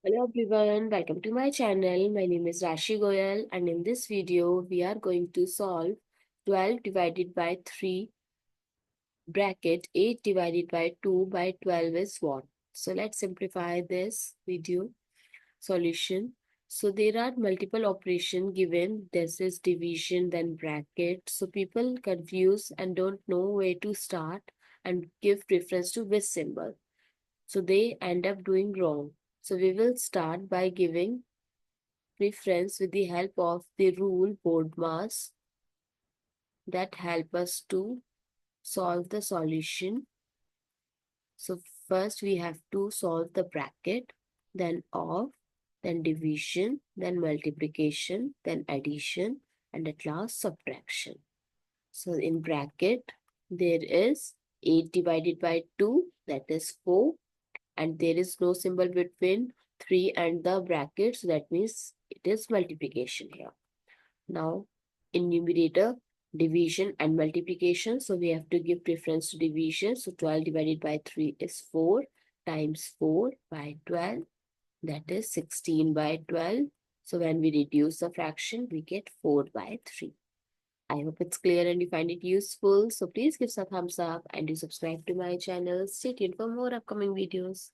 Hello everyone, welcome to my channel. My name is Rashi Goyal and in this video we are going to solve 12 divided by 3 bracket 8 divided by 2 by 12 is what? So let's simplify this video solution. So there are multiple operation given. This is division then bracket. So people confuse and don't know where to start and give preference to which symbol. So they end up doing wrong. So we will start by giving preference with the help of the rule board mass that help us to solve the solution. So first we have to solve the bracket, then of, then division, then multiplication, then addition, and at last subtraction. So in bracket, there is 8 divided by 2, that is 4, and there is no symbol between 3 and the bracket, so that means it is multiplication here. Now, in numerator, division and multiplication. So we have to give preference to division. So 12 divided by 3 is 4 times 4 by 12. That is 16 by 12. So when we reduce the fraction, we get 4 by 3. I hope it's clear and you find it useful. So please give us a thumbs up and do subscribe to my channel. Stay tuned for more upcoming videos.